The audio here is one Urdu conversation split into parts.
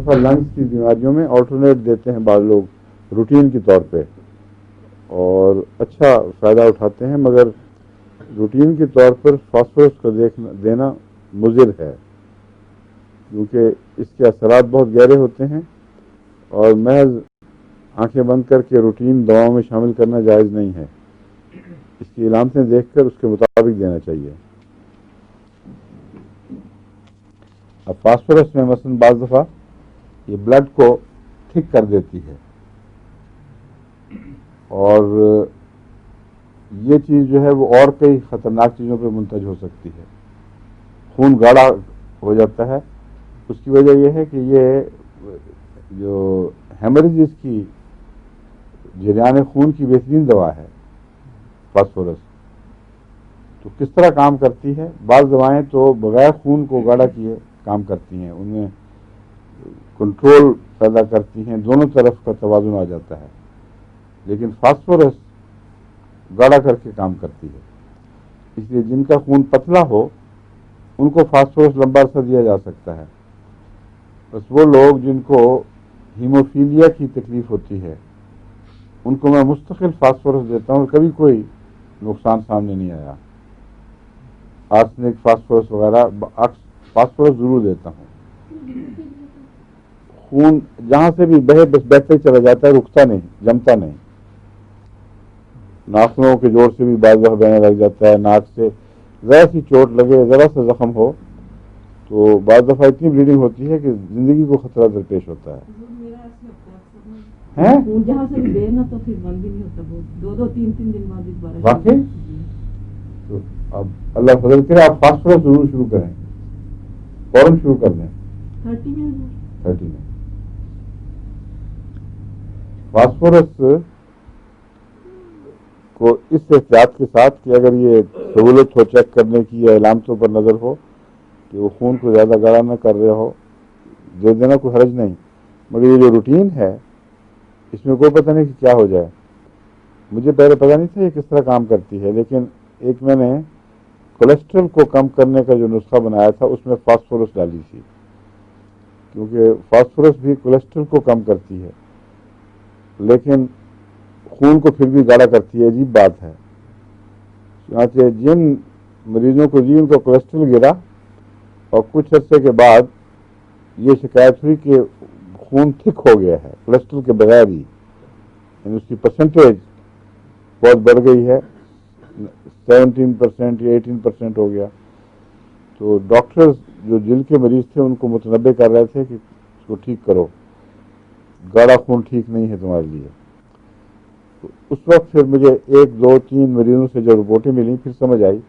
دفعہ لنگس کی بیماریوں میں آلٹرنیٹ دیتے ہیں بعض لوگ روٹین کے طور پہ اور اچھا فائدہ اٹھاتے ہیں، مگر روٹین کے طور پر فاسفورس کو دینا مضر ہے کیونکہ اس کے اثرات بہت گہرے ہوتے ہیں اور محض آنکھیں بند کر کے روٹین دواؤں میں شامل کرنا جائز نہیں ہے. اس کی علامتیں دیکھ کر اس کے مطابق دینا چاہیے. اب فاسفورس میں مثلاً بعض دفعہ یہ بلڈ کو ٹھیک کر دیتی ہے اور یہ چیز جو ہے وہ اور کئی خطرناک چیزوں پہ منتج ہو سکتی ہے. خون گاڑھا ہو جاتا ہے. اس کی وجہ یہ ہے کہ یہ جو ہیمریجز کی جریان خون کی بہترین دوا ہے فاسفورس. تو کس طرح کام کرتی ہے؟ بعض دوائیں تو بغیر خون کو گاڑھا کیے کام کرتی ہیں، ان میں کنٹرول پیدا کرتی ہیں، دونوں طرف کا توازن آ جاتا ہے. لیکن فاسفورس گاڑھا کر کے کام کرتی ہے. اس لیے جن کا خون پتلا ہو ان کو فاسفورس لمبا عرصہ دیا جا سکتا ہے. بس وہ لوگ جن کو ہیموفیلیا کی تکلیف ہوتی ہے ان کو میں مستقل فاسفورس دیتا ہوں، کبھی کوئی نقصان سامنے نہیں آیا. آرسنک فاسفورس وغیرہ فاسفورس ضرور دیتا ہوں. خون جہاں سے بھی بہے بس بہتے چلا جاتا ہے، رکتا نہیں، جمتا نہیں. ناخنوں کے جوڑ سے بھی بعض دفعہ بہنے لگ جاتا ہے. ناک سے ذرا سی چوٹ لگے، ذرا سا زخم ہو تو بعض دفعہ اتنی بلیڈنگ ہوتی ہے کہ زندگی کو خطرہ درپیش ہوتا ہے. جہاں سے بھی نا تو پھر بند بھی نہیں ہوتا، دو تین دن بعد واقعی. تو اب اللہ فضل کرے آپ فاسفورس ضرور شروع کریں، فوراً شروع کر دیں. 30 میں فاسفورس کو اس احتیاط کے ساتھ کہ اگر یہ سہولت ہو چیک کرنے کی یا علامتوں پر نظر ہو کہ وہ خون کو زیادہ گاڑھا نہ کر رہے ہو، دے دینا کوئی حرج نہیں. مگر یہ جو روٹین ہے اس میں کوئی پتہ نہیں کہ کیا ہو جائے. مجھے پہلے پتہ نہیں تھا یہ کس طرح کام کرتی ہے، لیکن ایک میں نے کولیسٹرول کو کم کرنے کا جو نسخہ بنایا تھا اس میں فاسفورس ڈالی تھی، کیونکہ فاسفورس بھی کولیسٹرول کو کم کرتی ہے لیکن خون کو پھر بھی گاڑھا کرتی ہے. عجیب بات ہے. چنانچہ جن مریضوں کو ان کا کولیسٹرول گرا اور کچھ عرصے کے بعد یہ شکایت ہوئی کہ خون تھک ہو گیا ہے کولیسٹرول کے بغیر ہی، یعنی اس کی پرسنٹیج بہت بڑھ گئی ہے، 17% یا 18% ہو گیا. تو ڈاکٹرز جو دل کے مریض تھے ان کو متنبع کر رہے تھے کہ اس کو ٹھیک کرو، گاڑھا خون ٹھیک نہیں ہے تمہارے لیے. تو اس وقت پھر مجھے 1 2 3 مریضوں سے جو رپورٹیں ملیں پھر سمجھ آئی،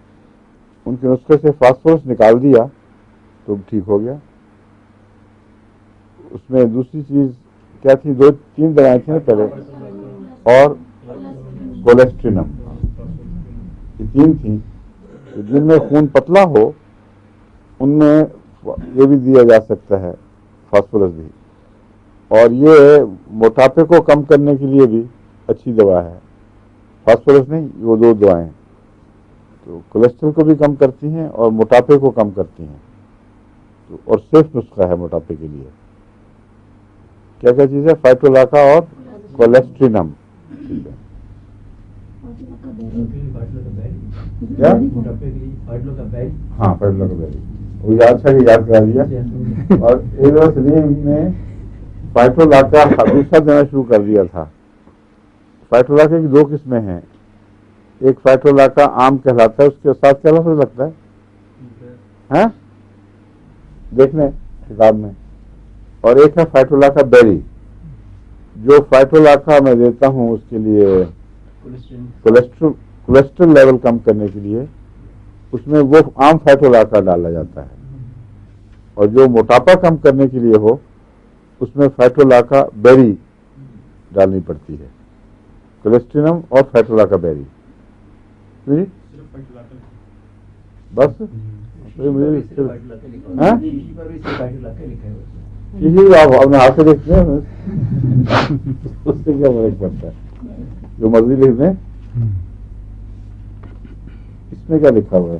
ان کے نسخے سے فاسفورس نکال دیا تو ٹھیک ہو گیا. اس میں دوسری چیز کیا تھی؟ 2 3 دوائیں تھیں پہلے اور کولیسٹرینم، یہ 3 تھیں. جن میں خون پتلا ہو ان میں یہ بھی دیا جا سکتا ہے فاسفورس بھی، اور یہ موٹاپے کو کم کرنے کے لیے بھی اچھی دوا ہے. فاسفورس نہیں، وہ 2 دوائیں تو کولیسٹرول کو بھی کم کرتی ہیں اور موٹاپے کو کم کرتی ہیں. تو اور صرف نسخہ ہے موٹاپے کے لیے. کیا کیا چیز ہے؟ فائٹولاکا اور کولیسٹرینم. ٹھیک ہے. کیا؟ ہاں فائٹولاکا بیری، وہ یاد تھا کہ یاد کرا دیا. اور ایک سلیم نے فائٹولاکا دوسرا دینا شروع کر دیا تھا. فائٹولاکا کی 2 قسمیں ہیں. ایک فائٹولاکا عام کہلاتا ہے، اس کے ساتھ کیا لفظ لگتا ہے دیکھنے کتاب میں، اور ایک ہے فائٹولاکا بیری. جو فائٹولاکا میں دیتا ہوں اس کے لیے کولیسٹرول لیول کم کرنے کے لیے، اس میں وہ عام فائٹولاکا ڈالا جاتا ہے. اور جو موٹاپا کم کرنے کے لیے ہو اس میں فائٹولاکا بیری ڈالنی پڑتی ہے. کولیسٹرینم اور فائٹولاکا بیری بس. آپ اپنے ہاتھ سے دیکھتے ہیں اس سے کیا فرق پڑتا ہے؟ جو مرضی لکھ دیں. اس میں کیا لکھا ہوا ہے؟